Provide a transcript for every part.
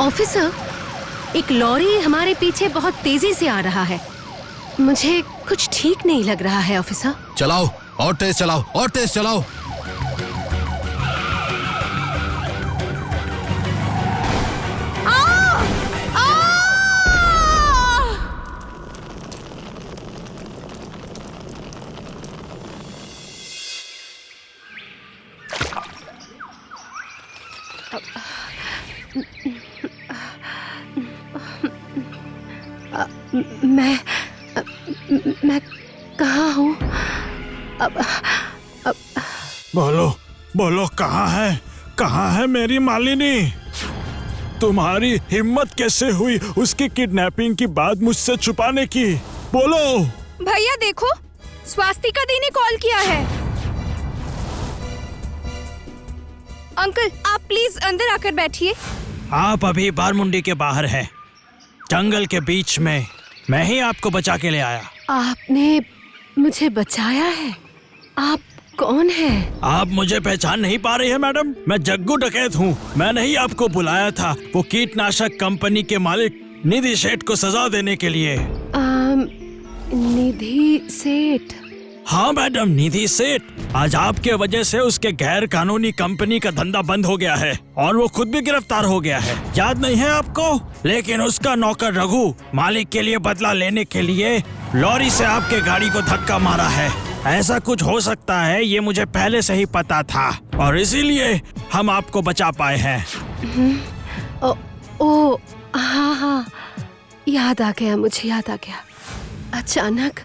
Officer, एक lorry हमारे पीछे बहुत तेजी से आ रहा है। मुझे कुछ ठीक नहीं लग रहा है ऑफिसर। चलाओ और तेज चलाओ और तेज चलाओ। मैं कहाँ हूँ? बोलो बोलो, कहाँ है मेरी मालिनी? तुम्हारी हिम्मत कैसे हुई उसकी किडनैपिंग की बात मुझसे छुपाने की? बोलो। भैया देखो, स्वास्तिका दी ने कॉल किया है। अंकल आप प्लीज अंदर आकर बैठिए। आप अभी बारमुंडी के बाहर हैं, जंगल के बीच में। मैं ही आपको बचा के ले आया। आपने मुझे बचाया है? आप कौन हैं? आप मुझे पहचान नहीं पा रही है मैडम? मैं जग्गू डकैत हूँ। मैंने ही आपको बुलाया था वो कीटनाशक कंपनी के मालिक निधि सेठ को सजा देने के लिए। निधि सेठ? हाँ मैडम, निधि सेठ। आज आपके वजह से उसके गैर कानूनी कंपनी का धंधा बंद हो गया है और वो खुद भी गिरफ्तार हो गया है। याद नहीं है आपको? लेकिन उसका नौकर रघु मालिक के लिए बदला लेने के लिए लॉरी से आपके गाड़ी को धक्का मारा है। ऐसा कुछ हो सकता है ये मुझे पहले से ही पता था और इसीलिए हम आपको बचा पाए हैं। ओ हाँ, याद आ गया, मुझे याद आ गया। अचानक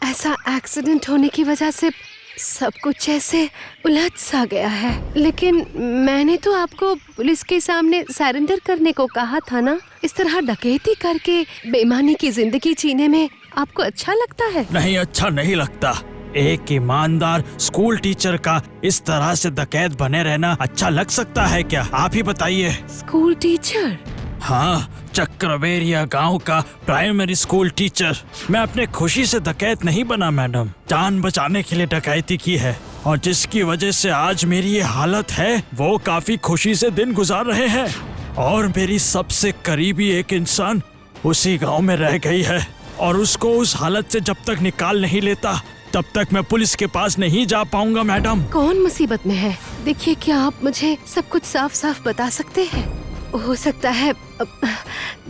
ऐसा एक्सीडेंट होने की वजह से सब कुछ ऐसे उलझ सा गया है। लेकिन मैंने तो आपको पुलिस के सामने सरेंडर करने को कहा था ना। इस तरह डकैती करके बेईमानी की जिंदगी जीने में आपको अच्छा लगता है? नहीं, अच्छा नहीं लगता। एक ईमानदार स्कूल टीचर का इस तरह से डकैत बने रहना अच्छा लग सकता है क्या? आप ही बताइए। School teacher? हाँ, चक्रवेरिया गांव का प्राइमरी स्कूल टीचर। मैं अपने खुशी से डकैत नहीं बना मैडम, जान बचाने के लिए डकैती की है। और जिसकी वजह से आज मेरी ये हालत है वो काफी खुशी से दिन गुजार रहे हैं। और मेरी सबसे करीबी एक इंसान उसी गांव में रह गई है और उसको उस हालत से जब तक निकाल नहीं लेता तब तक मैं पुलिस के पास नहीं जा पाऊंगा मैडम। कौन मुसीबत में है? देखिए, क्या आप मुझे सब कुछ साफ साफ बता सकते हैं? हो सकता है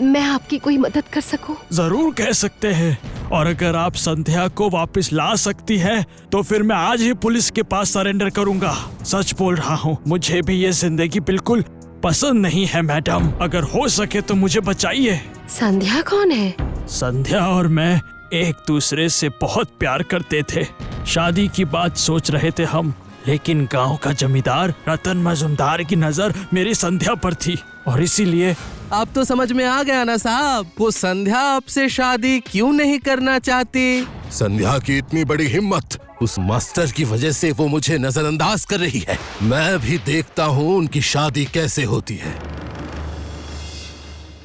मैं आपकी कोई मदद कर सकूं। जरूर कह सकते हैं, और अगर आप संध्या को वापस ला सकती है तो फिर मैं आज ही पुलिस के पास सरेंडर करूंगा। सच बोल रहा हूँ, मुझे भी ये जिंदगी बिल्कुल पसंद नहीं है मैडम। अगर हो सके तो मुझे बचाइए। संध्या कौन है? संध्या और मैं एक दूसरे से बहुत प्यार करते थे। शादी की बात सोच रहे थे हम, लेकिन गांव का जमींदार रतन मजूमदार की नजर मेरी संध्या पर थी और इसीलिए। अब तो समझ में आ गया ना साहब, वो संध्या आपसे शादी क्यों नहीं करना चाहती? संध्या की इतनी बड़ी हिम्मत, उस मास्टर की वजह से वो मुझे नजरअंदाज कर रही है। मैं भी देखता हूँ उनकी शादी कैसे होती है।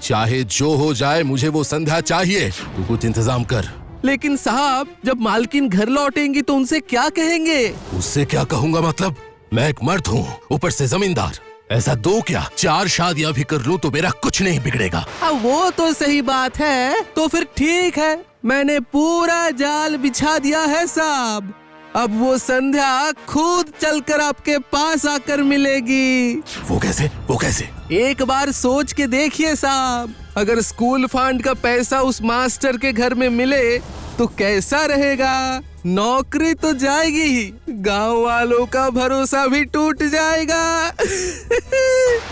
चाहे जो हो जाए, मुझे वो संध्या चाहिए। तू कुछ इंतजाम कर। लेकिन साहब, जब मालकिन घर लौटेंगी तो उनसे क्या कहेंगे? उससे क्या कहूँगा मतलब? मैं एक मर्द हूँ, ऊपर से जमींदार। ऐसा दो क्या 4 शादियाँ भी कर लूँ तो मेरा कुछ नहीं बिगड़ेगा। वो तो सही बात है। तो फिर ठीक है, मैंने पूरा जाल बिछा दिया है साहब। अब वो संध्या खुद चलकर आपके पास आकर मिलेगी। वो कैसे? वो कैसे? एक बार सोच के देखिए साहब, अगर स्कूल फंड का पैसा उस मास्टर के घर में मिले तो कैसा रहेगा? नौकरी तो जाएगी ही, गांव वालों का भरोसा भी टूट जाएगा।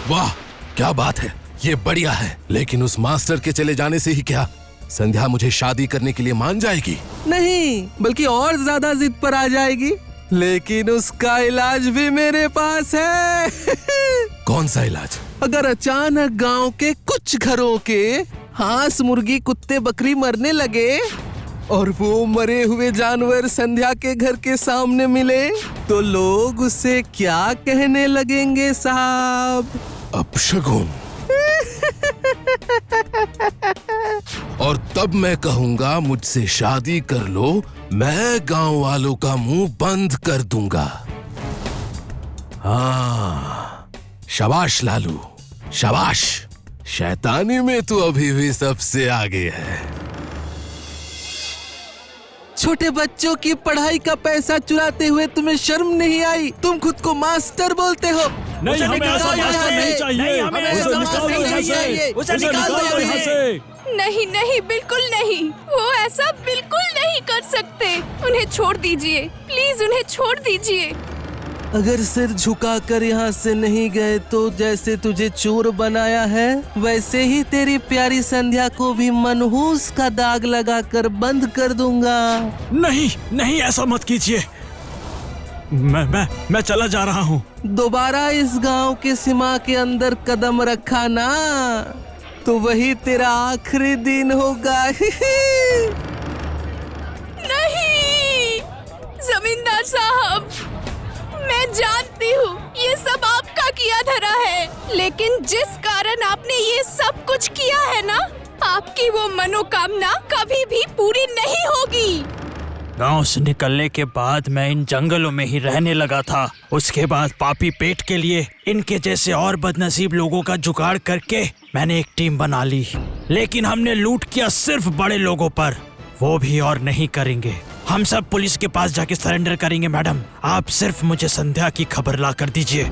वाह, क्या बात है, ये बढ़िया है। लेकिन उस मास्टर के चले जाने से ही क्या संध्या मुझे शादी करने के लिए मान जाएगी? नहीं, बल्कि और ज्यादा जिद पर आ जाएगी। लेकिन उसका इलाज भी मेरे पास है। कौन सा इलाज? अगर अचानक गांव के कुछ घरों के हांस, मुर्गी, कुत्ते, बकरी मरने लगे और वो मरे हुए जानवर संध्या के घर के सामने मिले तो लोग उसे क्या कहने लगेंगे साहब? अपशगुन। और तब मैं कहूंगा मुझसे शादी कर लो, मैं गांव वालों का मुंह बंद कर दूंगा। हाँ, शाबाश लालू, शाबाश। शैतानी में तू अभी भी सबसे आगे है। छोटे बच्चों की पढ़ाई का पैसा चुराते हुए तुम्हें शर्म नहीं आई? तुम खुद को मास्टर बोलते हो। नहीं, हमें ऐसा मास्टर नहीं चाहिए। नहीं, हमें उसे ऐसा निकाल दो यहाँ से। उसे उसे निकाल निकाल दो दो यहाँ से। नहीं नहीं, बिल्कुल नहीं। वो ऐसा बिल्कुल नहीं कर सकते। उन्हें छोड़ दीजिए, प्लीज उन्हें छोड़ दीजिए। अगर सिर झुकाकर यहाँ से नहीं गए तो जैसे तुझे चोर बनाया है वैसे ही तेरी प्यारी संध्या को भी मनहूस का दाग लगाकर बंद कर दूंगा। नहीं नहीं, ऐसा मत कीजिए। मैं चला जा रहा हूँ। दोबारा इस गांव के सीमा के अंदर कदम रखा ना तो वही तेरा आखिरी दिन होगा। नहीं जमींदार साहब, मैं जानती हूँ ये सब आपका किया धरा है, लेकिन जिस कारण आपने ये सब कुछ किया है ना, आपकी वो मनोकामना कभी भी पूरी नहीं होगी। गांव से निकलने के बाद मैं इन जंगलों में ही रहने लगा था। उसके बाद पापी पेट के लिए इनके जैसे और बदनसीब लोगों का जुगाड़ करके मैंने एक टीम बना ली, लेकिन हमने लूट किया सिर्फ बड़े लोगों पर। वो भी और नहीं करेंगे। हम सब पुलिस के पास जाके सरेंडर करेंगे। मैडम, आप सिर्फ मुझे संध्या की खबर ला कर दीजिए।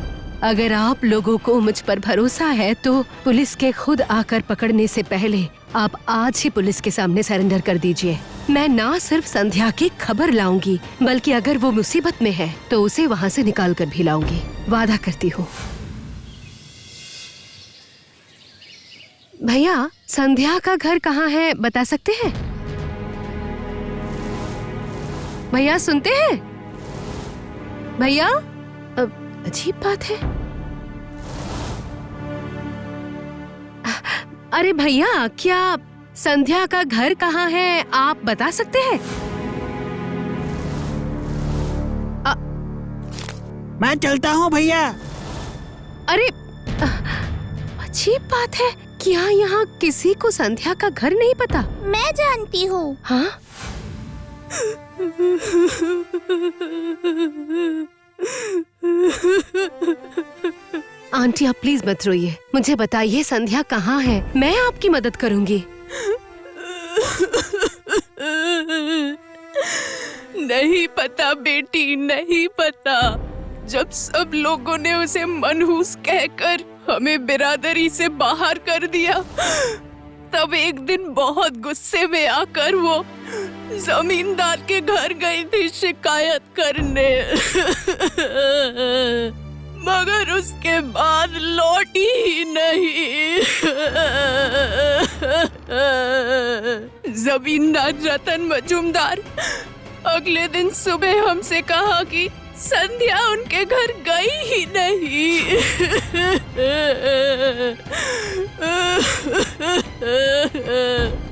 अगर आप लोगों को मुझ पर भरोसा है तो पुलिस के खुद आकर पकड़ने से पहले आप आज ही पुलिस के सामने सरेंडर कर दीजिए। मैं ना सिर्फ संध्या की खबर लाऊंगी, बल्कि अगर वो मुसीबत में है तो उसे वहाँ से निकाल कर भी लाऊंगी। वादा करती हूँ। भैया, संध्या का घर कहाँ है बता सकते हैं? भैया सुनते हैं? भैया, अजीब बात है। अरे भैया, क्या संध्या का घर कहाँ है आप बता सकते हैं? मैं चलता हूँ भैया। अरे अजीब बात है, क्या यहाँ किसी को संध्या का घर नहीं पता? मैं जानती हूँ। हाँ? आंटी, आप प्लीज मत रोइए। मुझे बताइए संध्या कहाँ है, मैं आपकी मदद करूँगी। नहीं पता बेटी, नहीं पता। जब सब लोगों ने उसे मनहूस कहकर हमें बिरादरी से बाहर कर दिया, तब एक दिन बहुत गुस्से में आकर वो जमींदार के घर गई थी शिकायत करने। मगर उसके बाद लौटी ही नहीं। जमींदार रतन मजूमदार अगले दिन सुबह हमसे कहा कि संध्या उनके घर गई ही नहीं।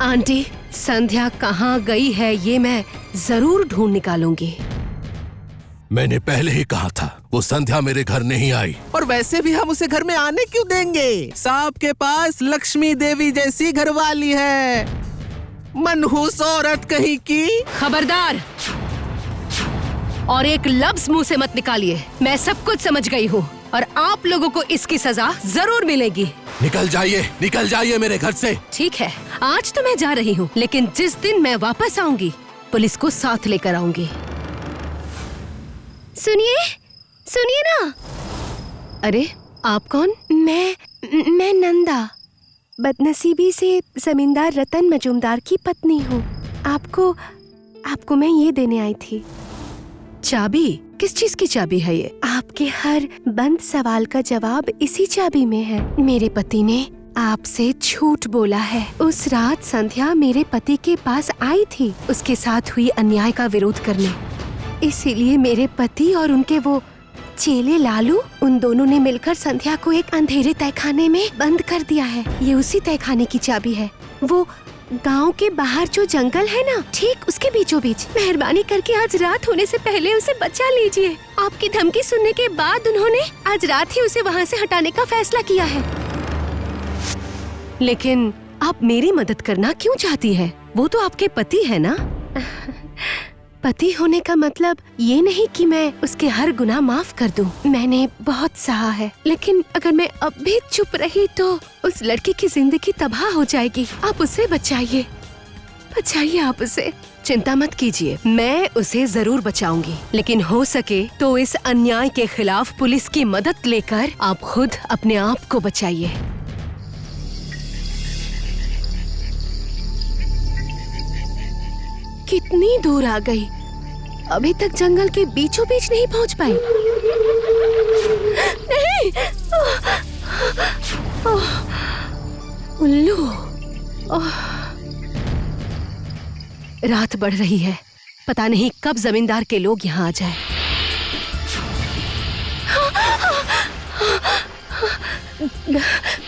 आंटी, संध्या कहाँ गई है ये मैं जरूर ढूंढ निकालूंगी। मैंने पहले ही कहा था, वो संध्या मेरे घर नहीं आई। और वैसे भी हम उसे घर में आने क्यों देंगे? साहब के पास लक्ष्मी देवी जैसी घरवाली है, मनहूस औरत कहीं की। खबरदार, और एक लफ्ज मुंह से मत निकालिए। मैं सब कुछ समझ गई हूँ और आप लोगों को इसकी सजा जरूर मिलेगी। निकल जाइए मेरे घर से। ठीक है, आज तो मैं जा रही हूँ, लेकिन जिस दिन मैं वापस आऊंगी पुलिस को साथ लेकर आऊंगी। सुनिए ना। अरे आप कौन? मैं नंदा, बदनसीबी से जमींदार रतन मजूमदार की पत्नी हूँ। आपको मैं ये देने आई थी। चाबी? किस चीज की चाबी है ये? आपके हर बंद सवाल का जवाब इसी चाबी में है। मेरे पति ने आपसे झूठ बोला है। उस रात संध्या मेरे पति के पास आई थी उसके साथ हुई अन्याय का विरोध करने। इसीलिए मेरे पति और उनके वो चेले लालू, उन दोनों ने मिलकर संध्या को एक अंधेरे तहखाने में बंद कर दिया है। ये उसी तहखाने की चाबी है। वो गांव के बाहर जो जंगल है ना, ठीक उसके बीचों बीच। मेहरबानी करके आज रात होने से पहले उसे बचा लीजिए। आपकी धमकी सुनने के बाद उन्होंने आज रात ही उसे वहाँ से हटाने का फैसला किया है। लेकिन आप मेरी मदद करना क्यों चाहती है? वो तो आपके पति है ना? पति होने का मतलब ये नहीं कि मैं उसके हर गुनाह माफ कर दूं। मैंने बहुत सहा है, लेकिन अगर मैं अब भी चुप रही तो उस लड़की की जिंदगी तबाह हो जाएगी। आप उसे बचाइए, बचाइए आप उसे। चिंता मत कीजिए, मैं उसे जरूर बचाऊंगी, लेकिन हो सके तो इस अन्याय के खिलाफ पुलिस की मदद लेकर आप खुद अपने आप को बचाइए। कितनी दूर आ गई, अभी तक जंगल के बीचों बीच नहीं पहुंच पाई। नहीं, उल्लू। रात बढ़ रही है, पता नहीं कब जमींदार के लोग यहाँ आ जाए।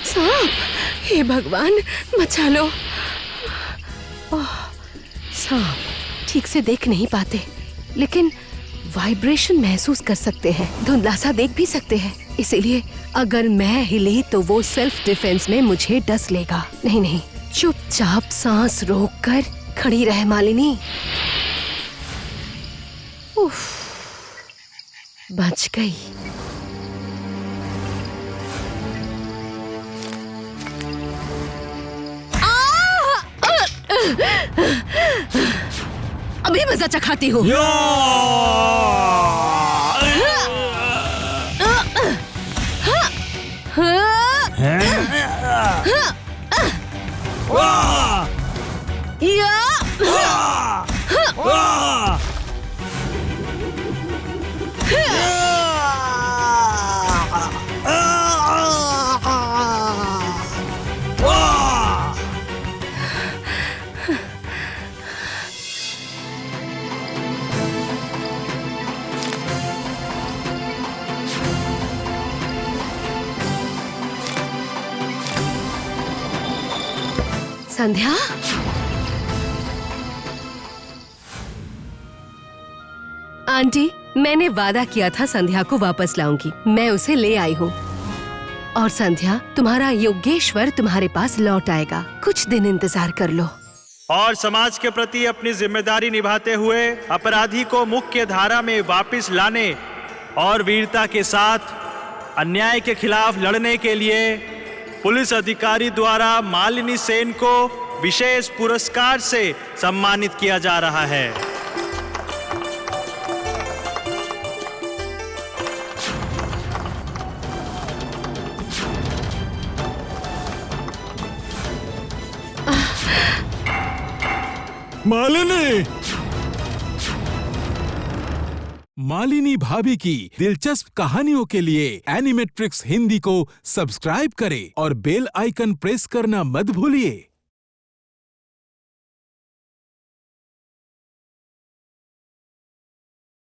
सांप, हे भगवान बचा लो। सांप ठीक से देख नहीं पाते, लेकिन वाइब्रेशन महसूस कर सकते हैं, धुंधला सा देख भी सकते हैं। इसीलिए अगर मैं हिले तो वो सेल्फ डिफेंस में मुझे डस लेगा। नहीं नहीं, चुपचाप सांस रोककर खड़ी रह मालिनी। उफ, बच गई। अभी मजा चखाती हूँ। संध्या, आंटी, मैंने वादा किया था संध्या को वापस लाऊंगी। मैं उसे ले आई हूँ। और संध्या, तुम्हारा योगेश्वर तुम्हारे पास लौट आएगा। कुछ दिन इंतजार कर लो। और समाज के प्रति अपनी जिम्मेदारी निभाते हुए अपराधी को मुख्य धारा में वापस लाने और वीरता के साथ अन्याय के खिलाफ लड़ने के लिए पुलिस अधिकारी द्वारा मालिनी सेन को विशेष पुरस्कार से सम्मानित किया जा रहा है। मालिनी, मालिनी भाभी की दिलचस्प कहानियों के लिए एनिमेट्रिक्स हिंदी को सब्सक्राइब करें और बेल आइकन प्रेस करना मत भूलिए।